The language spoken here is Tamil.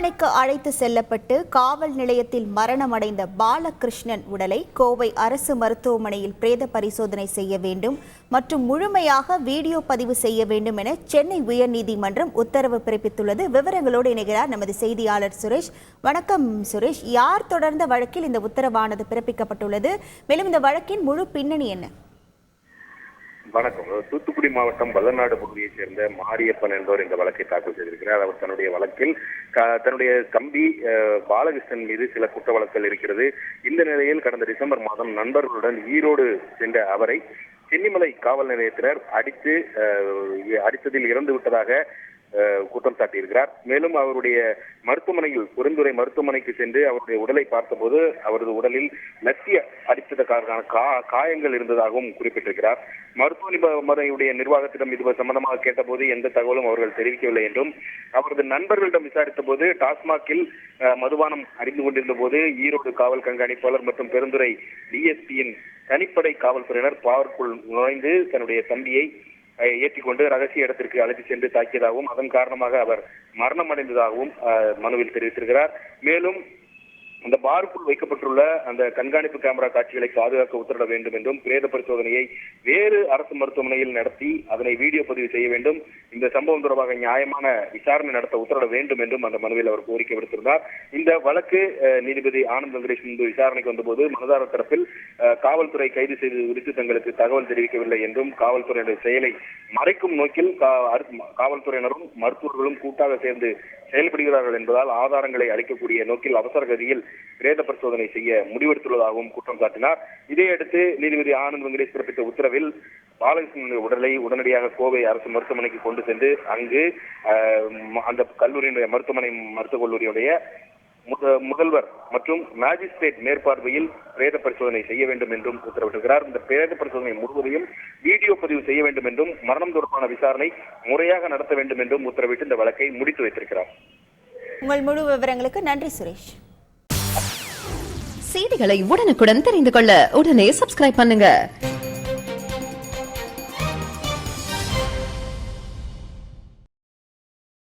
மருத்துவமனைக்கு அழைத்து செல்லப்பட்டு காவல் நிலையத்தில் மரணமடைந்த பாலகிருஷ்ணன் உடலை கோவை அரசு மருத்துவமனையில் பிரேத பரிசோதனை செய்ய வேண்டும் மற்றும் முழுமையாக வீடியோ பதிவு செய்ய வேண்டும் என சென்னை உயர்நீதிமன்றம் உத்தரவு பிறப்பித்துள்ளது. விவரங்களோடு இணைகிறார் நமது செய்தியாளர் சுரேஷ். வணக்கம் சுரேஷ். யார் தொடர்ந்த வழக்கில் இந்த உத்தரவானது பிறப்பிக்கப்பட்டுள்ளது? மேலும் இந்த வழக்கின் முழு பின்னணி என்ன? வணக்கம். தூத்துக்குடி மாவட்டம் வல்லநாடு பகுதியைச் சேர்ந்த மாரியப்பன் என்பவர் இந்த வழக்கை தாக்கல் செய்திருக்கிறார். அவர் தன்னுடைய வழக்கில் தன்னுடைய தம்பி பாலகிருஷ்ணன் மீது சில குற்ற வழக்குகள் இருக்கிறது. இந்த நிலையில் கடந்த டிசம்பர் மாதம் நண்பர்களுடன் ஈரோடு சென்ற அவரை சென்னிமலை காவல் நிலையத்தினர் அடித்ததில் இறந்து விட்டதாக குற்றம் சாட்டியிருக்கிறார். மேலும் அவருடைய மருத்துவமனையில் பெருந்துறை மருத்துவமனைக்கு சென்று அவருடைய உடலை பார்த்தபோது அவரது உடலில் லத்திய அடித்ததற்கான காயங்கள் இருந்ததாகவும் குறிப்பிட்டிருக்கிறார். மருத்துவமனையுடைய நிர்வாகத்திடம் இது சம்பந்தமாக கேட்டபோது எந்த தகவலும் அவர்கள் தெரிவிக்கவில்லை என்றும், அவரது நண்பர்களிடம் விசாரித்த போது டாஸ்மாகில் மதுபானம் அறிந்து கொண்டிருந்த போது ஈரோடு காவல் கண்காணிப்பாளர் மற்றும் பெருந்துறை டிஎஸ்பியின் தனிப்படை காவல்துறையினர் பாவருக்குள் நுழைந்து தன்னுடைய தம்பியை ஏற்றிக்கொண்டு ரகசிய இடத்திற்கு அழைத்து சென்று தாக்கியதாகவும் அதன் காரணமாக அவர் மரணம் அடைந்ததாகவும் மனுவில் தெரிவித்திருக்கிறார். மேலும் அந்த பாருக்குள் வைக்கப்பட்டுள்ள அந்த கண்காணிப்பு கேமரா காட்சிகளை பாதுகாக்க உத்தரவிட வேண்டும் என்றும், பிரேத பரிசோதனையை வேறு அரசு மருத்துவமனையில் நடத்தி அதனை வீடியோ பதிவு செய்ய வேண்டும், இந்த சம்பவம் தொடர்பாக நியாயமான விசாரணை நடத்த உத்தரவிட வேண்டும் என்றும் அந்த மனுவில் அவர் கோரிக்கை விடுத்திருந்தார். இந்த வழக்கு நீதிபதி ஆனந்த் வெங்கடேஷ் முன்பு விசாரணைக்கு வந்தபோது மனுதாரர் தரப்பில் காவல்துறை கைது செய்தது குறித்து தங்களுக்கு தகவல் தெரிவிக்கவில்லை என்றும், காவல்துறையினுடைய செயலை மறைக்கும் நோக்கில் காவல்துறையினரும் மருத்துவர்களும் கூட்டாக சேர்ந்து செயல்படுகிறார்கள் என்பதால் ஆதாரங்களை அளிக்கக்கூடிய நோக்கில் அவசர கதியில் பிரேத பரிசோதனை செய்ய முடிவெடுத்துள்ளதாகவும் குற்றம் சாட்டினார். இதையடுத்து நீதிபதி ஆனந்த் வெங்கடேஷ் பிறப்பித்த உத்தரவில் பாலகிருஷ்ணனுடைய உடலை உடனடியாக கோவை அரசு மருத்துவமனைக்கு கொண்டு சென்று அங்கு அந்த கல்லூரியினுடைய மருத்துவக் கல்லூரியுடைய முதல்வர் மற்றும் மேஜிஸ்ட்ரேட் மேற்பார்வையில் பிரேத பரிசோதனை செய்ய வேண்டும் என்றும் உத்தரவிட்டிருக்கிறார். இந்த பிரேத பரிசோதனை முழுவதையும் வீடியோ பதிவு செய்ய வேண்டும் என்றும், மரணம் தொடர்பான விசாரணை முறையாக நடத்த வேண்டும் என்றும் உத்தரவிட்டு இந்த வழக்கை முடித்து வைத்திருக்கிறார். உங்கள் முழு விவரங்களுக்கு நன்றி சுரேஷ். செய்திகளை உடனுக்குடன் தெரிந்து கொள்ள உடனே சப்ஸ்கிரைப் பண்ணுங்க.